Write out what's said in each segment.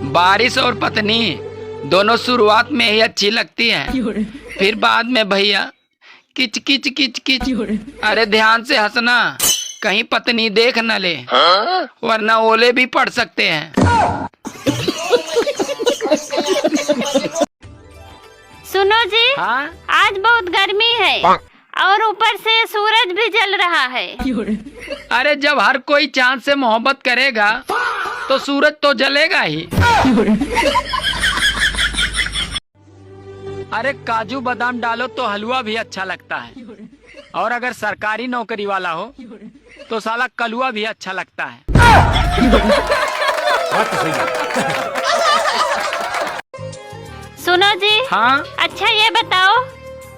बारिश और पत्नी दोनों शुरुआत में ही अच्छी लगती हैं, फिर बाद में भैया किच किच किच किच। अरे ध्यान से हंसना, कहीं पत्नी देख न ले, वरना ओले भी पड़ सकते हैं। सुनो जी, हाँ? आज बहुत गर्मी है और ऊपर से सूरज भी जल रहा है। अरे जब हर कोई चांद से मोहब्बत करेगा तो सूरज तो जलेगा ही। अरे काजू बादाम डालो तो हलवा भी अच्छा लगता है, और अगर सरकारी नौकरी वाला हो तो साला कलुआ भी अच्छा लगता है। सुनो जी, हाँ? अच्छा ये बताओ,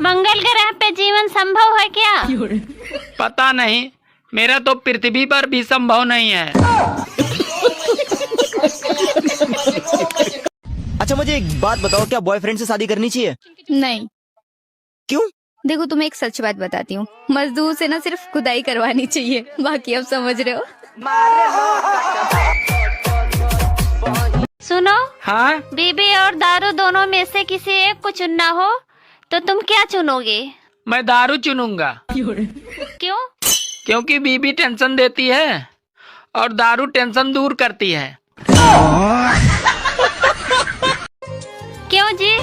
मंगल ग्रह पे जीवन संभव है क्या? पता नहीं, मेरा तो पृथ्वी पर भी संभव नहीं है। अच्छा मुझे एक बात बताओ, क्या बॉयफ्रेंड से शादी करनी चाहिए? नहीं। क्यों? देखो तुम्हें एक सच बात बताती हूँ, मजदूर से ना सिर्फ खुदाई करवानी चाहिए, बाकी आप समझ रहे हो। सुनो, हाँ? बीबी और दारू दोनों में से किसी एक को चुनना हो तो तुम क्या चुनोगे? मैं दारू चुनूंगा। क्यों? क्योंकि बीबी टेंशन देती है और दारू टेंशन दूर करती है। क्यों जी?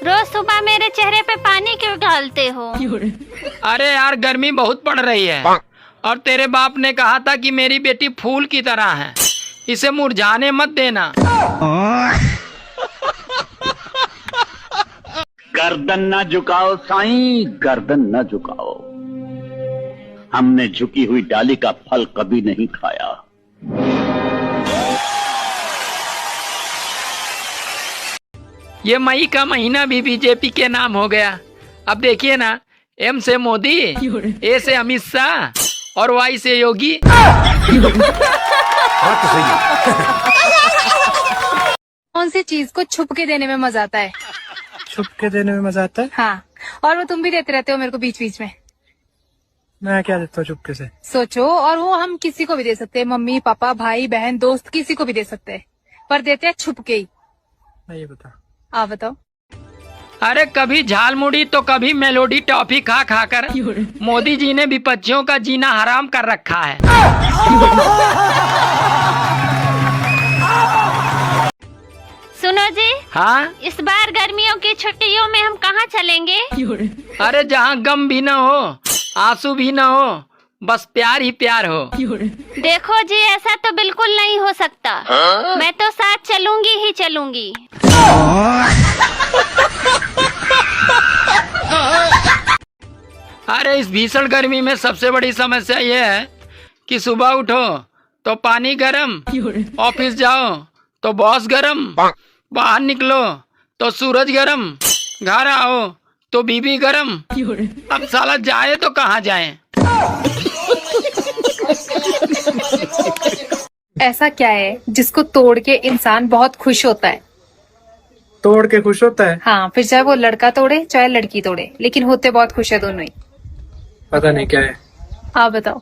रोज सुबह मेरे चेहरे पे पानी क्यों डालते हो? अरे यार गर्मी बहुत पड़ रही है, और तेरे बाप ने कहा था कि मेरी बेटी फूल की तरह है, इसे मुरझाने मत देना। गर्दन न झुकाओ साईं, गर्दन न झुकाओ। हमने झुकी हुई डाली का फल कभी नहीं खाया। ये मई का महीना भी बीजेपी के नाम हो गया। अब देखिए ना, एम से मोदी, ए से अमित शाह और वाई से योगी। कौन सी चीज को छुप के देने में मजा आता है? छुप के देने में मजा आता है? हाँ, और वो तुम भी देते रहते हो मेरे को बीच बीच में। मैं क्या देता हूँ चुपके से? सोचो, और वो हम किसी को भी दे सकते हैं, मम्मी पापा भाई बहन दोस्त किसी को भी दे सकते हैं, पर देते हैं छुप के ही। मैं ये बता। आप बताओ। अरे कभी झालमुड़ी तो कभी मेलोडी टॉफी खा खाकर मोदी जी ने विपक्षियों का जीना हराम कर रखा है। सुनो जी, हाँ? इस बार गर्मियों की छुट्टियों में हम कहाँ चलेंगे? अरे जहाँ गम भी न हो, आंसू भी न हो, बस प्यार ही प्यार हो। देखो जी, ऐसा तो बिल्कुल नहीं हो सकता। मैं तो साथ चलूंगी ही चलूंगी। अरे इस भीषण गर्मी में सबसे बड़ी समस्या ये है कि सुबह उठो तो पानी गरम, ऑफिस जाओ तो बॉस गरम, बाहर निकलो तो सूरज गरम, घर आओ तो बीबी गरम। अब साला जाए तो कहाँ जाए? ऐसा क्या है जिसको तोड़ के इंसान बहुत खुश होता है? तोड़ के खुश होता है? हाँ, फिर चाहे वो लड़का तोड़े चाहे लड़की तोड़े, लेकिन होते बहुत खुश है दोनों ही। पता नहीं क्या है। आप बताओ।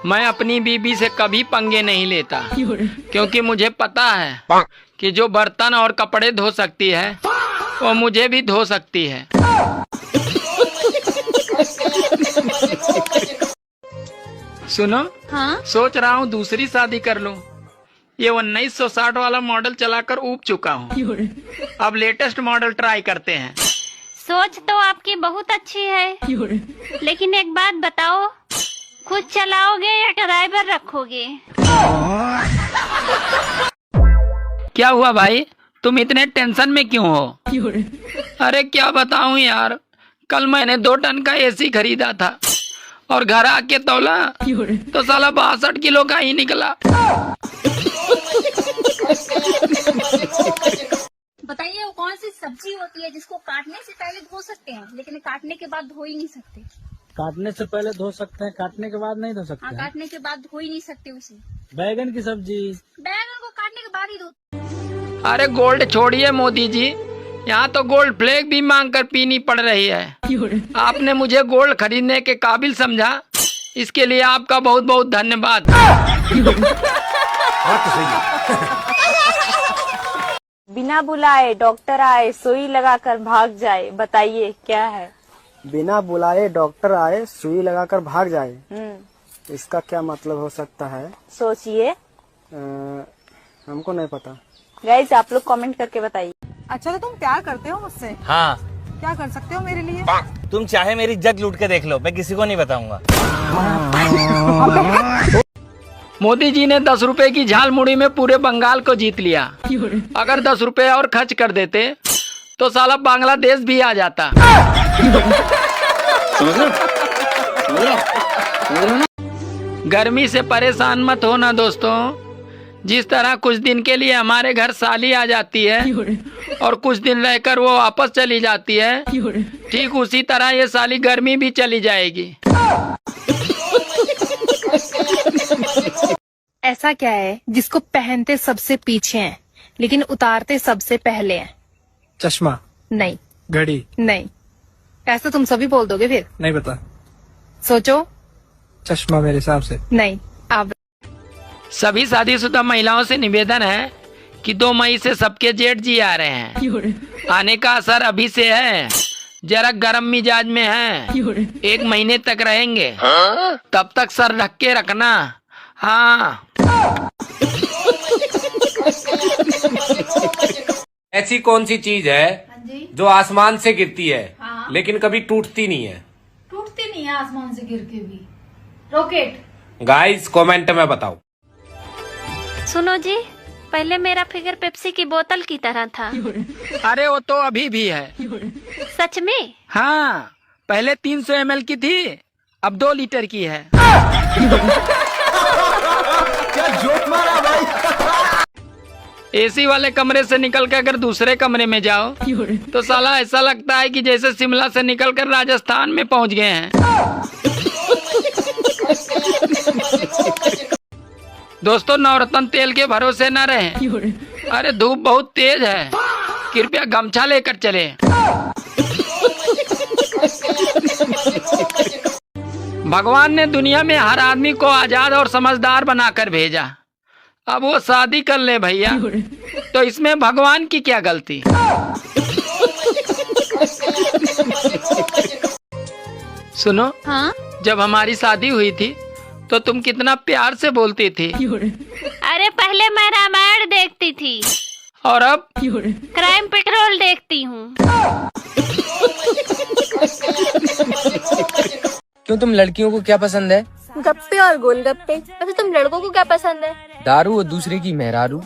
मैं अपनी बीबी से कभी पंगे नहीं लेता, क्योंकि मुझे पता है कि जो बर्तन और कपड़े धो सकती है वो मुझे भी धो सकती है। सुनो, हाँ? सोच रहा हूँ दूसरी शादी कर लूँ। ये 1960 वाला मॉडल चलाकर ऊब चुका हूँ, अब लेटेस्ट मॉडल ट्राई करते हैं। सोच तो आपकी बहुत अच्छी है, लेकिन एक बात बताओ, खुद चलाओगे या ड्राइवर रखोगे? क्या हुआ भाई, तुम इतने टेंशन में क्यों हो? अरे क्या बताऊं यार, कल मैंने 2 टन का एसी खरीदा था और घर आके तौला तो साला 62 किलो का ही निकला। बताइए, वो कौन सी सब्जी होती है जिसको काटने से पहले धो सकते हैं लेकिन काटने के बाद धो ही नहीं सकते? काटने से पहले धो सकते हैं, काटने के बाद नहीं धो सकते? हाँ, काटने के बाद धो ही नहीं सकते उसे। बैगन की सब्जी। बैगन को काटने के बाद ही धो। अरे गोल्ड छोड़िए मोदी जी, यहाँ तो गोल्ड फ्लैग भी मांग कर पीनी पड़ रही है। आपने मुझे गोल्ड खरीदने के काबिल समझा, इसके लिए आपका बहुत बहुत धन्यवाद। बिना बुलाए डॉक्टर आए सुई लगाकर भाग जाए, बताइए क्या है? बिना बुलाए डॉक्टर आए सुई लगाकर भाग जाए, इसका क्या मतलब हो सकता है? सोचिए। हमको नहीं पता। गाइस आप लोग कमेंट करके बताइए। अच्छा तो तुम प्यार करते हो मुझसे? हाँ। क्या कर सकते हो मेरे लिए? तुम चाहे मेरी इज्जत लूट के देख लो, मैं किसी को नहीं बताऊंगा। मोदी जी ने 10 रुपए की झाल मुड़ी में पूरे बंगाल को जीत लिया। अगर 10 रुपए और खर्च कर देते तो साला बांग्लादेश भी आ जाता। गर्मी से परेशान मत होना दोस्तों। जिस तरह कुछ दिन के लिए हमारे घर साली आ जाती है और कुछ दिन रहकर वो वापस चली जाती है, ठीक उसी तरह ये साली गर्मी भी चली जाएगी। ऐसा क्या है जिसको पहनते सबसे पीछे हैं लेकिन उतारते सबसे पहले हैं? चश्मा। नहीं। घड़ी। नहीं। ऐसा तुम सभी बोल दोगे फिर? नहीं पता। सोचो। चश्मा मेरे हिसाब से। नहीं। आप सभी शादीशुदा महिलाओं से निवेदन है कि 2 मई से सबके जेठ जी आ रहे हैं। आने का असर अभी से है, जरा गर्म मिजाज में है। 1 महीने तक रहेंगे, तब तक सर ढक के रखना। हाँ। ऐसी कौन सी चीज है जो आसमान से गिरती है लेकिन कभी टूटती नहीं है? टूटती नहीं है आसमान से गिर के भी। रॉकेट। गाइस कमेंट में बताओ। सुनो जी, पहले मेरा फिगर पेप्सी की बोतल की तरह था। अरे वो तो अभी भी है। सच में? हाँ, पहले 300 ml की थी, अब 2 लीटर की है। क्या जोक मारा भाई। एसी वाले कमरे से निकल के अगर दूसरे कमरे में जाओ तो साला ऐसा लगता है कि जैसे शिमला से निकलकर राजस्थान में पहुंच गए हैं। दोस्तों, नवरत्न तेल के भरोसे न रहें। अरे धूप बहुत तेज है, कृपया गमछा लेकर चले। भगवान ने दुनिया में हर आदमी को आजाद और समझदार बनाकर भेजा। अब वो शादी कर ले भैया, तो इसमें भगवान की क्या गलती। सुनो। हाँ? जब हमारी शादी हुई थी तो तुम कितना प्यार से बोलती थी। अरे पहले मैं रामायण देखती थी और अब क्राइम पेट्रोल देखती हूँ। क्यों, तुम लड़कियों को क्या पसंद है? गप्पे और गोलगप्पे। अच्छा तुम लड़कों को क्या पसंद है? दारू और दूसरे की मेहरारू।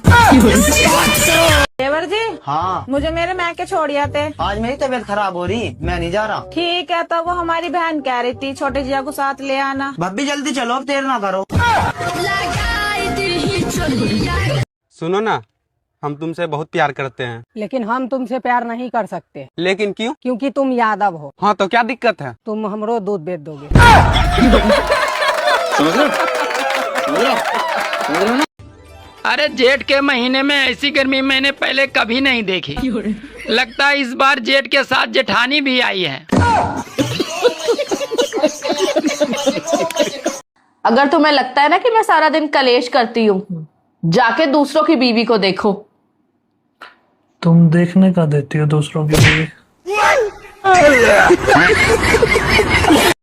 देवर जी। हाँ। मुझे मेरे मैके छोड़ आते। आज मेरी तबीयत खराब हो रही, मैं नहीं जा रहा। ठीक है, तो वो हमारी बहन कह रही थी छोटे जिया को साथ ले आना। भाभी जल्दी चलो, अब देर ना करो। सुनो ना, हम तुमसे बहुत प्यार करते हैं। लेकिन हम तुमसे प्यार नहीं कर सकते। लेकिन क्यों? क्योंकि तुम यादव हो। हाँ तो क्या दिक्कत है? तुम हमरो दूध बेच दोगे। अरे जेठ के महीने में ऐसी गर्मी मैंने पहले कभी नहीं देखी। लगता है इस बार जेठ के साथ जेठानी भी आई है। अगर तुम्हें लगता है ना कि मैं सारा दिन कलेश करती हूँ, जाके दूसरों की बीवी को देखो। तुम देखने का देती हो दूसरों की बीवी।